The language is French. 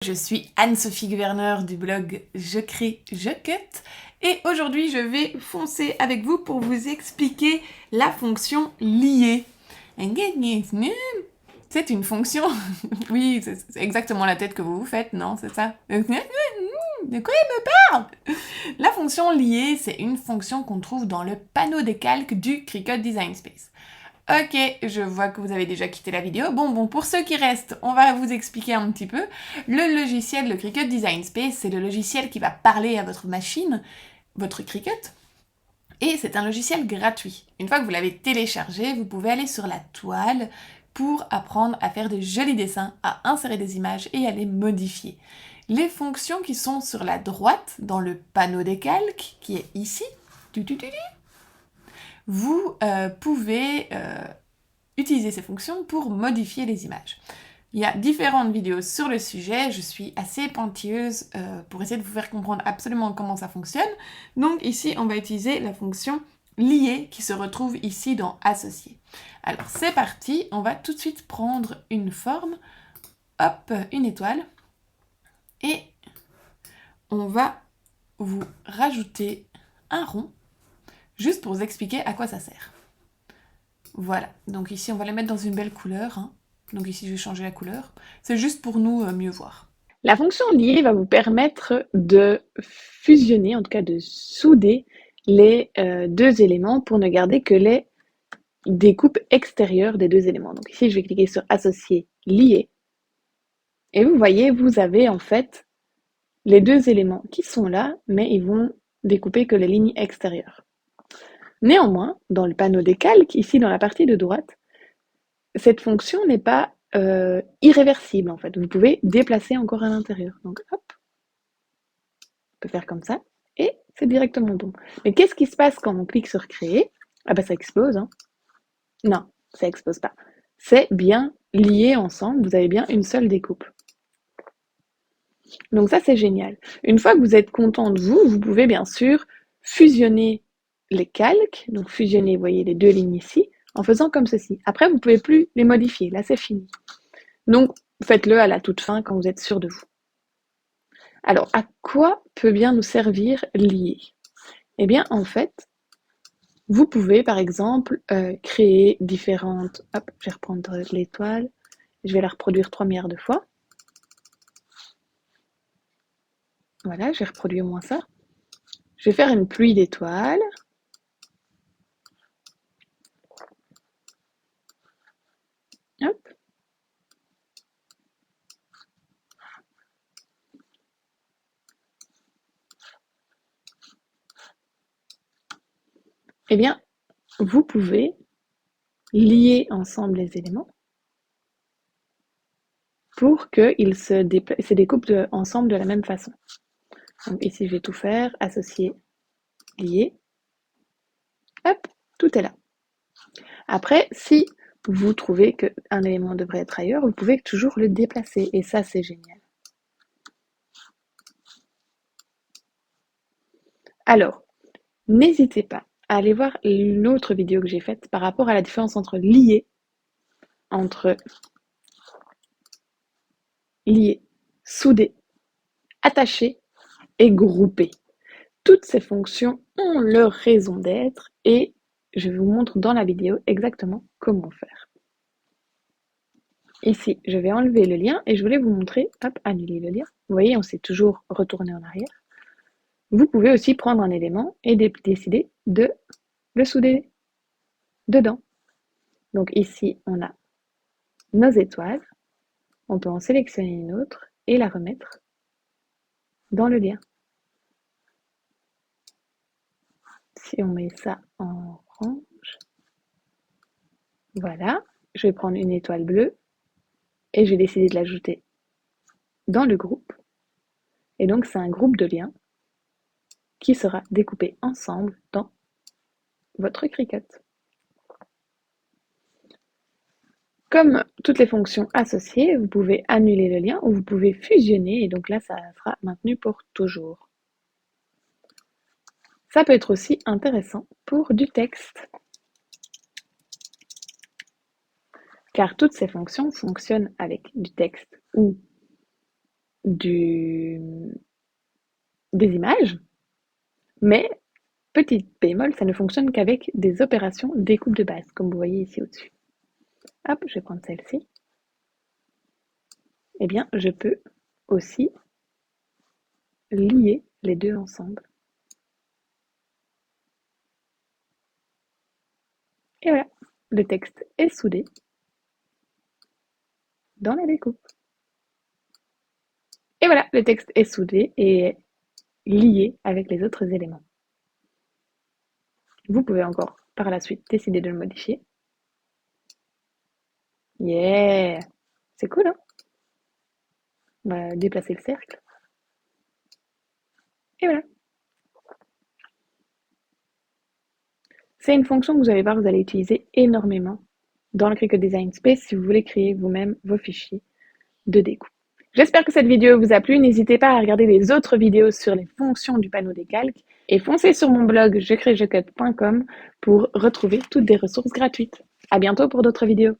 Je suis Anne-Sophie Gouverneur du blog Je crée, je cut et aujourd'hui je vais foncer avec vous pour vous expliquer la fonction liée. C'est une fonction, oui, c'est exactement la tête que vous vous faites, non, c'est ça? De quoi il me parle? La fonction liée, c'est une fonction qu'on trouve dans le panneau des calques du Cricut Design Space. Ok, je vois que vous avez déjà quitté la vidéo. Bon, pour ceux qui restent, on va vous expliquer un petit peu. Le logiciel, le Cricut Design Space, c'est le logiciel qui va parler à votre machine, votre Cricut, et c'est un logiciel gratuit. Une fois que vous l'avez téléchargé, vous pouvez aller sur la toile pour apprendre à faire de jolis dessins, à insérer des images et à les modifier. Les fonctions qui sont sur la droite, dans le panneau des calques, qui est ici, vous pouvez utiliser ces fonctions pour modifier les images. Il y a différentes vidéos sur le sujet, je suis assez pointilleuse pour essayer de vous faire comprendre absolument comment ça fonctionne. Donc ici, on va utiliser la fonction liée qui se retrouve ici dans associer. Alors c'est parti, on va tout de suite prendre une forme, hop, une étoile, et on va vous rajouter un rond, juste pour vous expliquer à quoi ça sert. Voilà, donc ici on va les mettre dans une belle couleur, hein. Donc ici je vais changer la couleur, c'est juste pour nous mieux voir. La fonction liée va vous permettre de fusionner, en tout cas de souder les deux éléments pour ne garder que les découpes extérieures des deux éléments. Donc ici, je vais cliquer sur associer, lier. Et vous voyez, vous avez en fait les deux éléments qui sont là, mais ils vont découper que les lignes extérieures. Néanmoins, dans le panneau des calques, ici dans la partie de droite, cette fonction n'est pas irréversible en fait. Vous pouvez déplacer encore à l'intérieur. Donc hop, on peut faire comme ça, et c'est directement bon. Mais qu'est-ce qui se passe quand on clique sur créer? Ah bah ça explose, hein. Non, ça explose pas. C'est bien lié ensemble, vous avez bien une seule découpe. Donc ça c'est génial. Une fois que vous êtes content de vous, vous pouvez bien sûr fusionner les calques, donc fusionner, vous voyez les deux lignes ici, en faisant comme ceci. Après vous ne pouvez plus les modifier, là c'est fini. Donc faites-le à la toute fin quand vous êtes sûr de vous. Alors à quoi peut bien nous servir lier? Eh bien en fait, vous pouvez par exemple créer différentes... Hop, je vais reprendre l'étoile, je vais la reproduire 3 milliards de fois. Voilà, j'ai reproduit au moins ça. Je vais faire une pluie d'étoiles. Hop. Eh bien, vous pouvez lier ensemble les éléments pour qu'ils se découpent ensemble de la même façon. Donc ici, je vais tout faire, associer, lier. Hop, tout est là. Après, si vous trouvez qu'un élément devrait être ailleurs, vous pouvez toujours le déplacer. Et ça, c'est génial. Alors, n'hésitez pas à aller voir l'autre vidéo que j'ai faite par rapport à la différence entre lier, souder, attacher et grouper. Toutes ces fonctions ont leur raison d'être et je vous montre dans la vidéo exactement comment faire. Ici, je vais enlever le lien et je voulais vous montrer, hop, annuler le lien. Vous voyez, on s'est toujours retourné en arrière. Vous pouvez aussi prendre un élément et décider de le souder dedans. Donc ici, on a nos étoiles. On peut en sélectionner une autre et la remettre dans le lien. Si on met ça en orange, voilà, je vais prendre une étoile bleue et je vais décider de l'ajouter dans le groupe. Et donc, c'est un groupe de liens qui sera découpé ensemble dans votre Cricut. Comme toutes les fonctions associées, vous pouvez annuler le lien ou vous pouvez fusionner et donc là, ça sera maintenu pour toujours. Ça peut être aussi intéressant pour du texte, car toutes ces fonctions fonctionnent avec du texte ou des images, mais petit bémol, ça ne fonctionne qu'avec des opérations découpe de base, comme vous voyez ici au-dessus. Hop, je vais prendre celle-ci. Eh bien, je peux aussi lier les deux ensemble. Et voilà, le texte est soudé dans la découpe. Et voilà, le texte est soudé et lié avec les autres éléments. Vous pouvez encore, par la suite, décider de le modifier. Yeah! C'est cool, hein? On va déplacer le cercle. Et voilà. C'est une fonction que vous allez voir, vous allez utiliser énormément dans le Cricut Design Space si vous voulez créer vous-même vos fichiers de découpe. J'espère que cette vidéo vous a plu. N'hésitez pas à regarder les autres vidéos sur les fonctions du panneau des calques et foncez sur mon blog jecrejecut.com pour retrouver toutes des ressources gratuites. À bientôt pour d'autres vidéos.